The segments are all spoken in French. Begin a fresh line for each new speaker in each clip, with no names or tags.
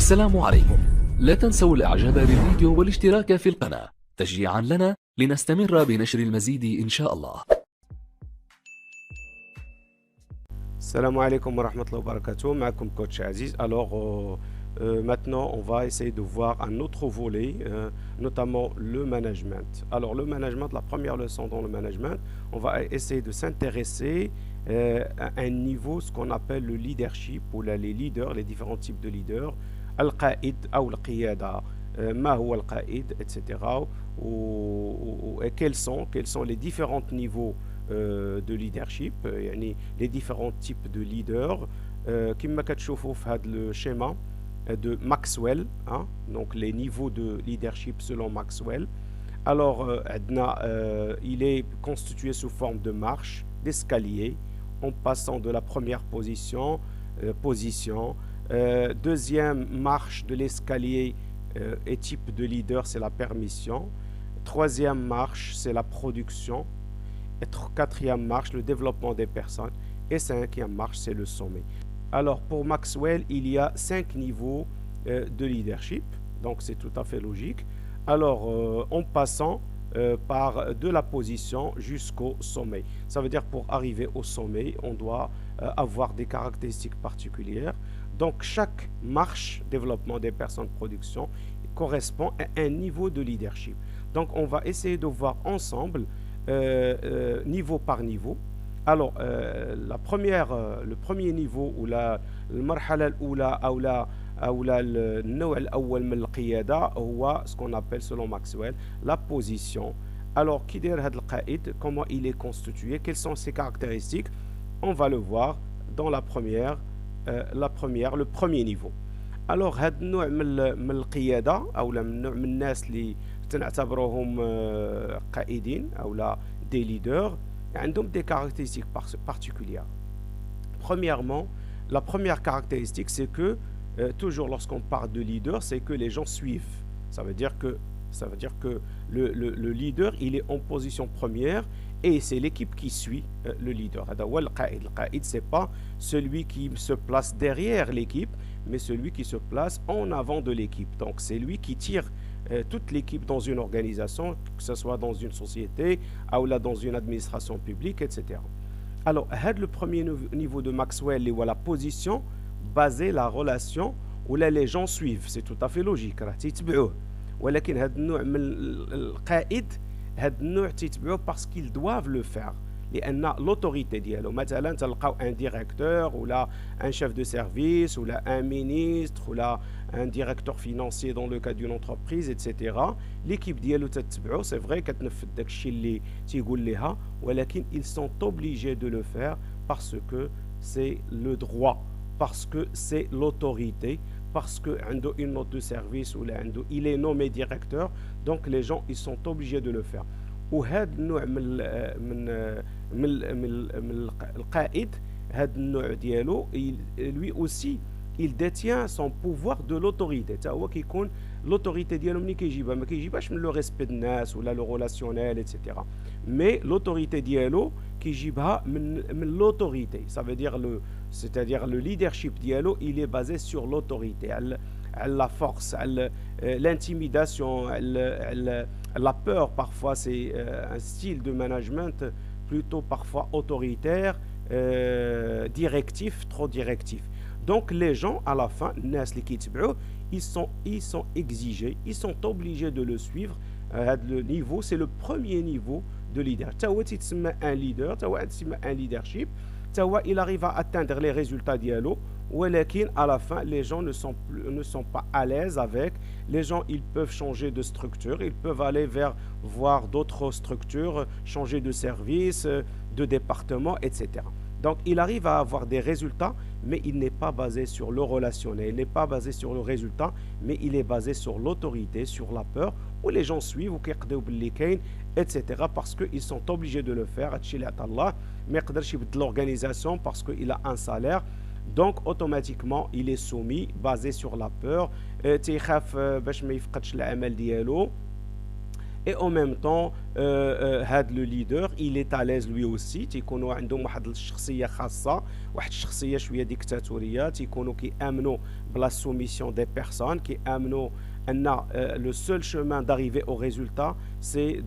السلام عليكم. لا تنسوا الاعجاب بالفيديو والاشتراك في القناة تشجيعا لنا لنستمر بنشر المزيد إن شاء الله.
Salam alaikum wa rahmatullahi wa barakatuh, معكم coach Aziz. Alors maintenant on va essayer de voir un autre volet, notamment le management. Alors le management, la première leçon dans le management, on va essayer de s'intéresser à un niveau, ce qu'on appelle le leadership, ou là, les leaders, les différents types de leaders, al-qa'id ou al-qiyada, ma huwa al-qa'id, etc. Et quels sont les différents niveaux de leadership, يعني les différents types de leaders كما كتشوفوا في هذا le schéma de Maxwell, hein, donc les niveaux de leadership selon Maxwell. Alors il est constitué sous forme de marche, d'escalier, en passant de la première position, deuxième marche de l'escalier et type de leader, c'est la permission. Troisième marche, c'est la production. Et quatrième marche, le développement des personnes. Et cinquième marche, c'est le sommet. Alors, pour Maxwell, il y a 5 niveaux de leadership. Donc, c'est tout à fait logique. Alors, en passant par de la position jusqu'au sommet. Ça veut dire pour arriver au sommet, on doit avoir des caractéristiques particulières. Donc, chaque marche, développement des personnes, production, correspond à un niveau de leadership. Donc, on va essayer de voir ensemble niveau par niveau. Alors le premier niveau ou المرحلة الأولى أو النوع الأول من القيادة هو ce qu'on appelle selon Maxwell la position. Alors qui داير هذا القائد, comment il est constitué, quelles sont ses caractéristiques, on va le voir dans le premier niveau. Alors هذا النوع من القيادة أو من نوع من الناس اللي نعتبرهم قائدين أو لا des leaders, عندهم des caractéristiques particulières. Premièrement, la première caractéristique, c'est que toujours lorsqu'on parle de leader, c'est que les gens suivent. Ça veut dire que le leader, il est en position première et c'est l'équipe qui suit le leader. Le qaïd, c'est pas celui qui se place derrière l'équipe, mais celui qui se place en avant de l'équipe. Donc c'est lui qui tire toute l'équipe dans une organisation, que ce soit dans une société ou là dans une administration publique, etc. Alors, le premier niveau de Maxwell, c'est la position basée la relation où là les gens suivent. C'est tout à fait logique. ولكن هذا النوع من القائد, هذا النوع تيتبعوه parce qu'ils doivent le faire. لأن l'autorité ديالو مثلا تلقاو un directeur ou là un chef de service ou là un ministre ou là un directeur financier dans le cas d'une entreprise, etc. l'équipe ديالو تتبعو, c'est vrai كتنفذ داكشي اللي تيقول ليها, ولكن ils sont obligés de le faire parce que c'est le droit, parce que c'est l'autorité, parce que عنده une note de service ou là il est nommé directeur, donc les gens ils sont obligés de le faire. وهذا النوع من القائد, هذا النوع ديالو lui aussi il détient son pouvoir de l'autorité. تا هو كيكون l'autorité ديالو ملي كيجيبها ما كيجيبهاش من لو ريسبي الناس ولا لو ريلاسيونيل etc. mais l'autorité ديالو كيجيبها من l'autorité. Ça veut dire c'est-à-dire le leadership ديالو il est basé sur l'autorité, على la force, l'intimidation, la peur. Parfois c'est un style de management plutôt parfois autoritaire, directif, trop directif. Donc les gens à la fin, ils sont exigés, ils sont obligés de le suivre. Le niveau, c'est le premier niveau de leader. Un leader, un leadership, il arrive à atteindre les résultats dialogue. ولكن à la fin les gens ne sont pas à l'aise avec. Les gens ils peuvent changer de structure, ils peuvent aller voir d'autres structures, changer de service, de département, etc. Donc il arrive à avoir des résultats, mais il n'est pas basé sur le relationnel, il n'est pas basé sur le résultat, mais il est basé sur l'autorité, sur la peur, où les gens suivent, etc. parce qu'ils sont obligés de le faire. Mais l'organisation parce qu'il a un salaire. Donc automatiquement il est soumis, basé sur la peur. تيخاف باش ما يفقدش العمل ديالو. et en même temps هاد لو ليدر il est à l'aise lui aussi تيكونوا عندهم واحد الشخصيه خاصه واحد الشخصيه شويه ديكتاتوريه تيكونوا كيامنوا بلا soumission des personnes كيامنوا ان le seul chemin d'arriver au résultat c'est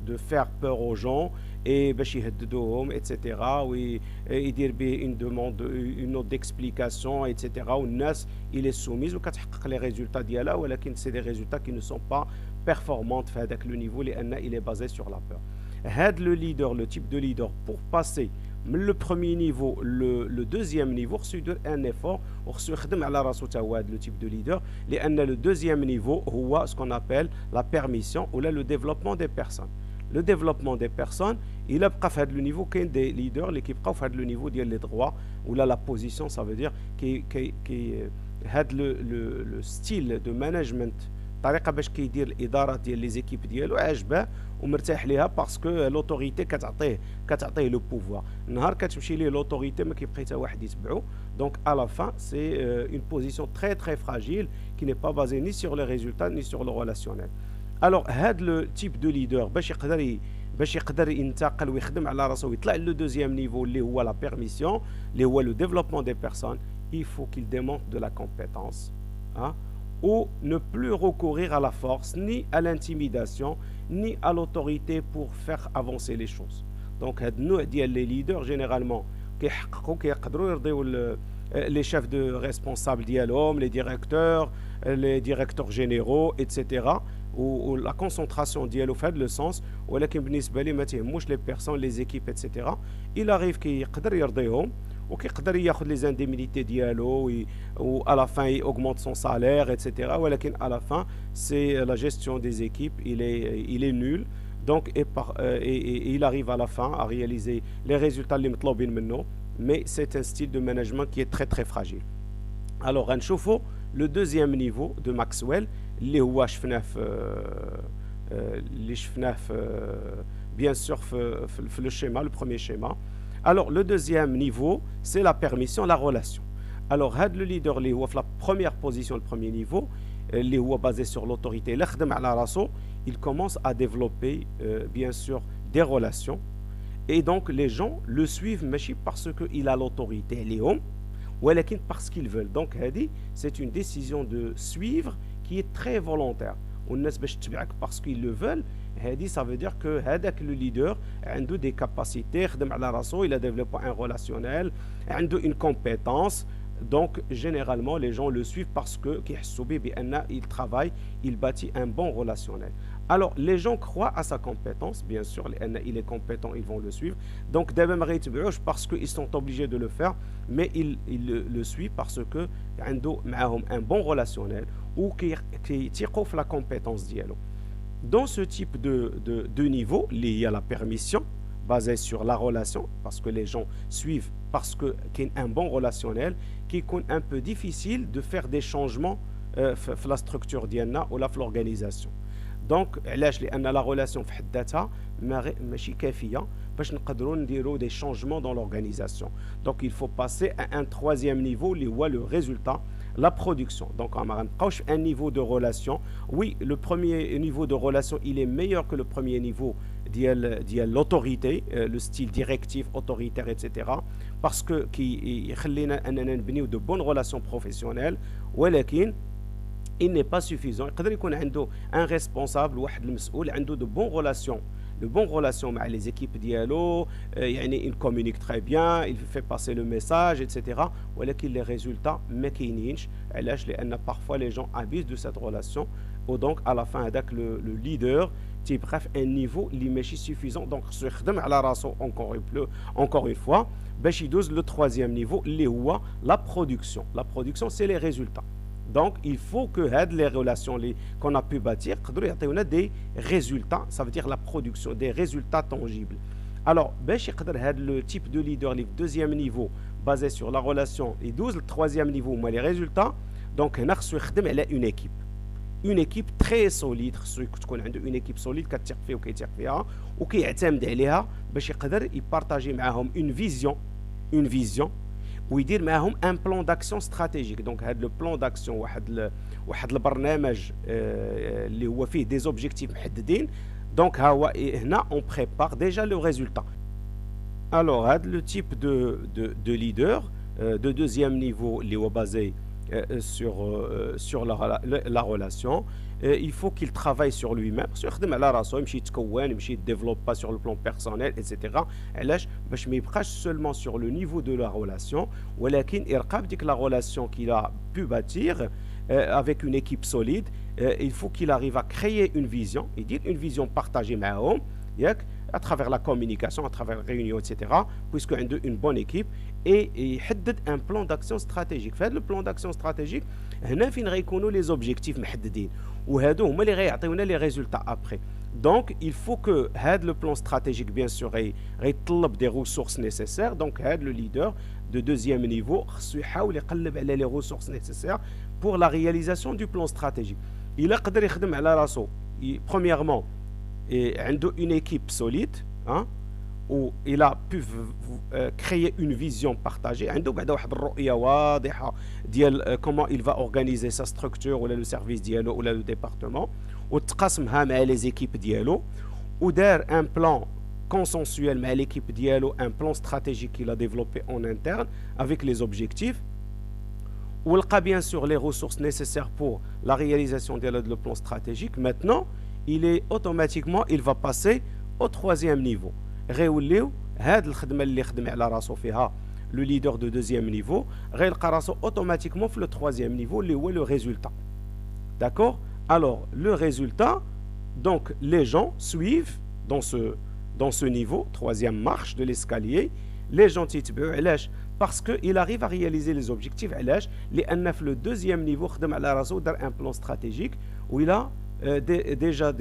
de faire peur aux gens et باش يهددوهم etc ويدير به une demande une note d'explication etc والناس il est soumise وكتحقق les résultats ديالها ولكن c'est des résultats qui ne sont pas performantes في هذاك le niveau لان il est basé sur la peur. هاد le leader le type de leader pour passer من le premier niveau le deuxième niveau خصو يدير ان effort وخصو يخدم على راسو تا هو هاد لو تيب دو ليدر لان le deuxième niveau هو ce qu'on appelle la permission ولا le développement des personnes. Le développement des personnes il بقى في هاد لو نيفو كاين دي ليدر اللي كيبقاو في هاد لو نيفو ديال لي droits ولا la position ça veut dire كي هاد le style de management الطريقه باش كيدير الاداره ديال لي زيكيب ديالو عاجباه ومرتاح ليها باسكو لوتوريتي كتعطيه لو بوفوار نهار كتمشي ليه لوتوريتي ما كيبقى حتى واحد يتبعو دونك à la fin c'est une position très très fragile qui n'est pas basée ni sur les résultats ni sur le relationnel. Alors هاد لو تيب دو ليدر باش يقدر ينتقل ويخدم على راسو ويطلع لو دوزيام نيفو اللي هو لا بيرميسيون اللي هو لو développement des personnes il faut qu'il démontre de la compétence ou ne plus recourir à la force, ni à l'intimidation, ni à l'autorité pour faire avancer les choses. Donc, les leaders, généralement, qui les chefs de responsables dialogues, les directeurs généraux, etc. ou la concentration dialogue fait le sens, ou les personnes, les équipes, etc. Il arrive qu'ils يرضيهم وكيقدر ياخذ لي زانديمينيتي ديالو و à la fin il augmente son salaire etc ولكن à la fin c'est la gestion des équipes il est nul donc et il arrive à la fin à réaliser les résultats اللي مطلوبين منه mais c'est un style de management qui est très très fragile. Alors غنشوفوا le deuxième niveau de Maxwell اللي هو شفناه في bien sûr في le schéma le premier schéma. Alors, le deuxième niveau, c'est la permission, la relation. Alors, le leader, qui est la première position, le premier niveau, qui est basé sur l'autorité, il commence à développer, bien sûr, des relations. Et donc, les gens le suivent, mais pas parce qu'il a l'autorité, mais parce qu'ils veulent. Donc, c'est une décision de suivre qui est très volontaire. Parce qu'ils le veulent, ça veut dire que le leader a des capacités, il a développé un relationnel, une compétence. Donc, généralement, les gens le suivent parce qu'il travaille, il bâtit un bon relationnel. Alors, les gens croient à sa compétence, bien sûr, il est compétent, ils vont le suivre. Donc, parce qu'ils sont obligés de le faire, mais ils le suivent parce qu'ils ont un bon relationnel ou qui tirent la compétence d'yalo. Dans ce type de niveau, il y a la permission basée sur la relation, parce que les gens suivent, parce qu'il y a un bon relationnel, qui est un peu difficile de faire des changements dans la structure d'Yana ou dans l'organisation. Donc, la relation في حد ذاتها ماشي كافية باش نقدروا نديروا des changements dans l'organisation. Donc, il faut passer à un troisième niveau, اللي هو le résultat, la production. Donc, on a un niveau de relation. Oui, le premier niveau de relation, il est meilleur que le premier niveau de l'autorité, le style directif, autoritaire, etc. Parce que il y de bonnes relations professionnelles. ولكن il n'est pas suffisant. Il y a un responsable ou un de bonnes relations. De bonnes relations avec les équipes dialogue, il communique très bien, il fait passer le message, etc. Mais les résultats, parfois les gens abusent de cette relation. Et donc, à la fin, avec le leader, bref, un niveau limité suffisant. Donc, encore une fois, le troisième niveau, la production. La production, c'est les résultats. Donc, il faut que les relations qu'on a pu bâtir, des résultats, ça veut dire la production, des résultats tangibles. Alors, le type de leader, le deuxième niveau, basé sur la relation, et le troisième niveau, les résultats, donc, on a une équipe. Une équipe très solide, une équipe solide qui تثق فيها وكيثق وكيعتمد عليها باش يقدر يبارطاجي معاهم une vision ويدير معاهم un plan d'action stratégique. Donc هذا le plan d'action واحد البرنامج اللي هو فيه des objectifs محددين. Donc, là, on prépare déjà le résultat. Alors, le type de leader de deuxième niveau, il est basé sur la relation. Il faut qu'il travaille sur lui-même, يخدم على راسو, يمشي يتكون, يمشي يديفلوب pas sur le plan personnel, etc. علاش باش ما يبقاش seulement sur le niveau de la relation, ولكن يرقب ديك la relation qu'il a pu bâtir avec une équipe solide. Il faut qu'il arrive à créer une vision, il dit une vision partagée معهم, ياك, à travers la communication, à travers les réunions, etc. puisque a une bonne équipe, et يحدد un plan d'action stratégique. فهاد le plan d'action stratégique هنا فين غيكونوا les objectifs محددين, وهادو هما اللي غيعطيونا les résultats après. Donc il faut que هاد le plan stratégique bien sûr غيطلب des ressources nécessaires. Donc هاد le leader de deuxième niveau خصو يحاول يقلب على les ressources nécessaires pour la réalisation du plan stratégique. Il يقدر يخدم على راسو premièrement et عنده une équipe solide, hein, où il a pu créer une vision partagée, عنده بعدا واحد الرؤية واضحة ديال comment il va organiser sa structure ولا le service ديالو ولا le département, وتقاسمها مع les équipes ديالو, ودار un plan consensuel مع l'équipe ديالو, un plan stratégique qu'il a développé en interne avec les objectifs, ولقى bien sûr les ressources nécessaires pour la réalisation de le plan stratégique. Maintenant il est automatiquement, il va passer au troisième niveau. غيوليو هاد الخدمة اللي خدم على راسو فيها le leader de deuxième niveau, غيلقى راسو automatiquement في le troisième niveau اللي هو le résultat. D'accord? Alors le résultat, donc les gens suivent dans ce niveau, troisième marche de l'escalier. Les gens تيتبعوا علاش؟ parce qu'il arrive à réaliser les objectifs. علاش؟ لأن في le deuxième niveau خدم على راسو دار un plan stratégique où il a déjà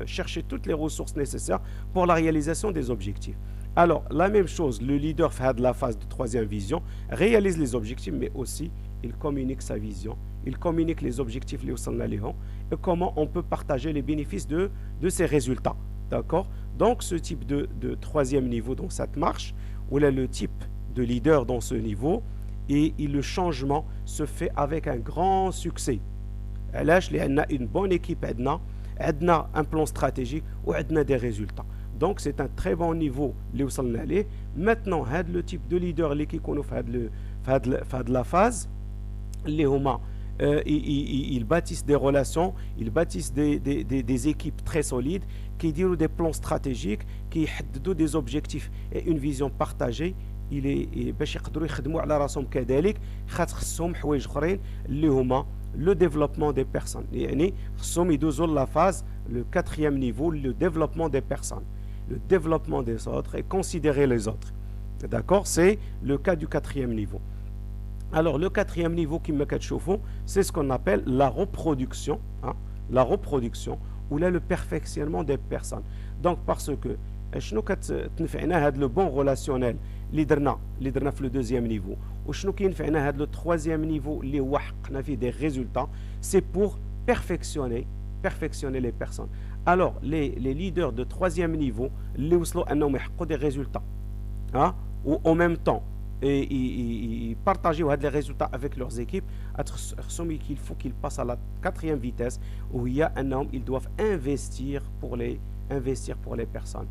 chercher toutes les ressources nécessaires pour la réalisation des objectifs. Alors, la même chose, le leader fait de la phase de troisième vision, réalise les objectifs, mais aussi il communique sa vision, il communique les objectifs et comment on peut partager les bénéfices de ces résultats. D'accord? Donc, ce type de troisième niveau dans cette marche, où là, le type de leader dans ce niveau, et le changement se fait avec un grand succès. علاش؟ لأن une bonne équipe عندنا un plan stratégique وعندنا des résultats. Donc c'est un très bon niveau اللي وصلنا ليه. Maintenant هاد le type de leader اللي كيكونوا في هاد la phase اللي هما ils bâtissent des relations, ils bâtissent des équipes très solides qui يديروا des plans stratégiques, qui يحددوا des objectifs et une vision partagée. باش يقدروا يخدموا على راسهم كذلك خاصهم حوايج اخرين اللي هما le développement des personnes. يعني خصهم يدوزوا la phase, le quatrième niveau, le développement des personnes, le développement des autres et considérer les autres. D'accord? C'est le cas du quatrième niveau. Alors le quatrième niveau qui me كتشوفوا, c'est ce qu'on appelle la reproduction, hein? La reproduction ou là le perfectionnement des personnes. Donc parce que شنو كتنفعنا هذا le bon relationnel اللي درنا في le deuxième niveau, وشنو كينفعنا هذا le troisième niveau اللي هو حققنا فيه des résultats, c'est pour perfectionner les personnes. Alors les leaders de troisième niveau اللي وصلوا انهم يحققوا des résultats, hein, ou en même temps et partager les résultats avec leurs équipes, il faut qu'ils passent à la quatrième vitesse où ils doivent investir pour les personnes,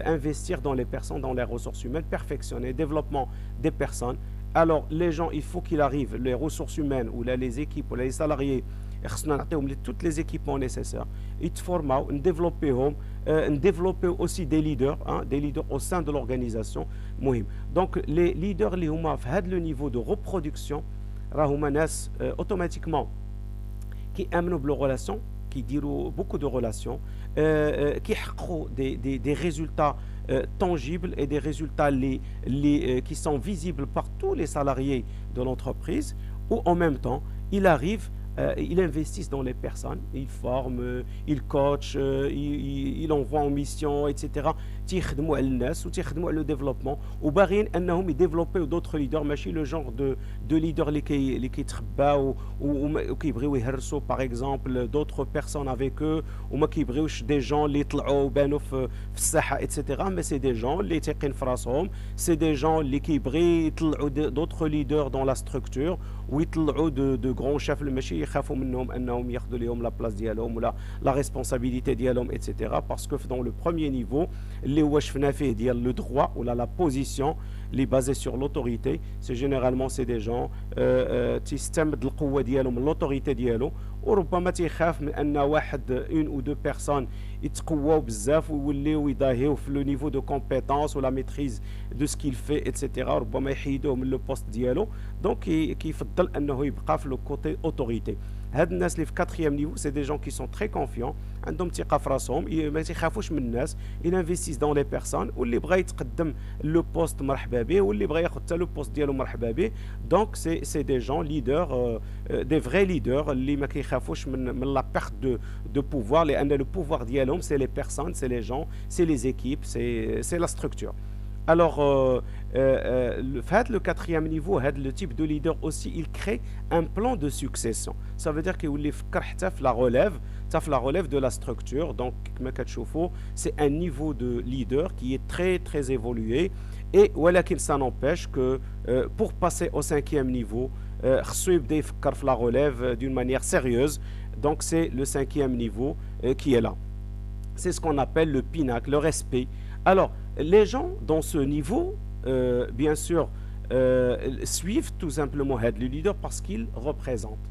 investir dans les personnes, dans les ressources humaines, perfectionner, développement des personnes. Alors les gens, il faut qu'ils arrivent, les ressources humaines ou les équipes ou les salariés, toutes les équipements nécessaires, ils forment, développer aussi des leaders, hein, des leaders au sein de l'organisation. Donc les leaders qui ont le niveau de reproduction, automatiquement qui aiment les relations, qui diront beaucoup de relations, qui ont des résultats tangibles et des résultats qui sont visibles par tous les salariés de l'entreprise, ou en même temps, ils investissent dans les personnes, ils forment, ils coachent, ils envoient en mission, etc. تيخدموا على الناس وتيخدموا على لو ديفلوبمون وباغيين انهم يديفلوبيو دوطخ ليدر ماشي لو جونغ دو ليدر اللي كيتخباو وكيبغيو يهرسوا باغ اكزومبل دوطخ بيرسون افيك او وما كيبغيوش دي جون اللي يطلعوا وبانوا في الساحه اتسيتيرا مي سي دي جون اللي تيقين في راسهم سي دي جون اللي كيبغي يطلعوا دوطخ ليدر دون لا ستركتور ويطلعوا دو غران شاف ماشي يخافوا منهم انهم ياخذوا لهم لا بلاص ديالهم ولا لا ريسبونسابيلتي ديالهم اتسيتيرا باسكو دون لو بروميير نيفو اللي هو شفنا فيه ديال لو دروا ولا لا بوزيسيون اللي بازي سور لوتوريتي سي جينيرالمون سي دي جون تيستمد القوه ديالو من لوتوريتي ديالو وربما تيخاف من ان واحد اون او دو بيرسون يتقواو بزاف ويوليو يضاهيو في لو نيفو دو كومبيتونس ولا ميتريز دو سكيل في اتسيتيرا ربما يحيدوه من لو بوست ديالو دونك كيفضل انه يبقى في لو كوتي اوتوريتي. هاد الناس اللي في كاتريام نيفو سي دي جون كي سون تري كونفيون عندهم ثقه في راسهم ما تيخافوش من الناس انفيستيس دون لي بيرسون واللي بغى يتقدم لو بوست مرحبا به واللي بغى ياخذ حتى لو بوست ديالو مرحبا به دونك سي دي جون ليدر دي فري ليدر اللي ما كيخافوش من لا بيرت دو بوفوار لان لو بوفوار ديالهم سي لي بيرسون سي لي جون سي لي زيكيب سي لا ستركتور. Alors, le quatrième niveau, le type de leader aussi, il crée un plan de succession. Ça veut dire qu'il la relève de la structure. Donc, c'est un niveau de leader qui est très très évolué. Et voilà qu'il ça n'empêche que pour passer au cinquième niveau, la relève d'une manière sérieuse. Donc, c'est le cinquième niveau qui est là. C'est ce qu'on appelle le pinacle, le respect. Alors, les gens dans ce niveau, bien sûr, suivent tout simplement le leader parce qu'il représente.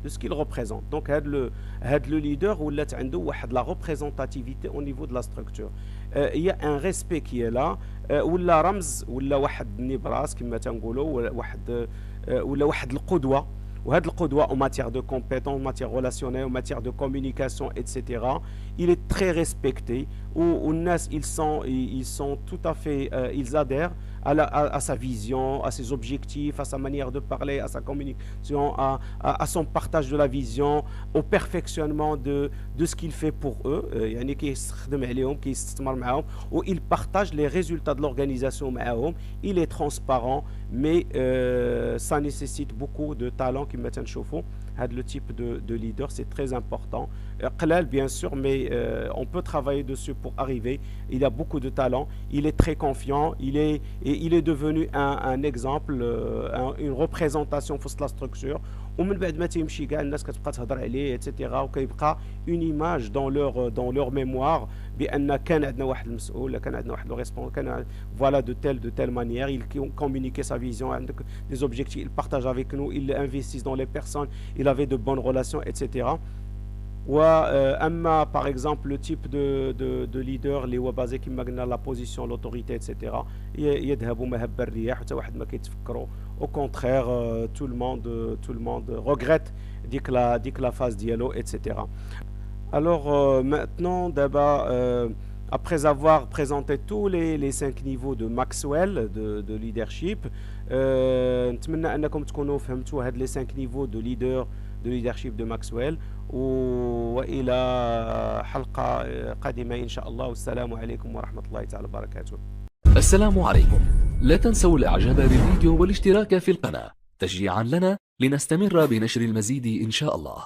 De ce qu'il représente. Donc, le leader ou la représentativité au niveau de la structure. Il y a un respect qui est là, ou la rams, ou la wahad nibras, qui m'a ou la wahad l'qudwa. وهذا القدوة en matière de compétences, en matière relationnelle, en matière de communication, etc. Il est très respecté. Où ils sont tout à fait, ils adhèrent à sa vision, à ses objectifs, à sa manière de parler, à sa communication, à son partage de la vision, au perfectionnement de ce qu'il fait pour eux. يعني كيستخدم عليهم كيستثمر معاهم où il partage les résultats de l'organisation معاهم. Il est transparent, mais ça nécessite beaucoup de talent qui maintenant chauffe. Le type de leader, c'est très important. Qalal, bien sûr, mais on peut travailler dessus pour arriver. Il a beaucoup de talent, il est très confiant, il est devenu un exemple, une représentation de la structure. ومن بعد ما تيمشي كاع الناس كتبقى تهضر عليه اتسيتيرا وكيبقى اون ايماج دون لور ميموار بان كان عندنا واحد المسؤول كان عندنا واحد لو ريسبون كان فوالا دو تيل مانيير il communiquait sa vision عندك des objectifs il partage avec nous il investit dans les personnes il avait de bonnes relations etc. واما par exemple le type de leader اللي هو بازي كما قلنا لا بوزيسيون لوتوريتي اتسيتيرا يذهب مهب الرياح حتى واحد ما كيتفكروا au contraire tout le monde regrette ديك la phase dialogue etc. Alors maintenant d'abord après avoir présenté tous les 5 niveaux de Maxwell de leadership نتمنى انكم تكونوا فهمتوا هاد les 5 niveaux de leadership de Maxwell وإلى حلقة قادمة إن شاء الله والسلام عليكم ورحمة الله تعالى وبركاته.
السلام عليكم. لا تنسوا الإعجاب بالفيديو والاشتراك في القناة تشجيعا لنا لنستمر بنشر المزيد إن شاء الله.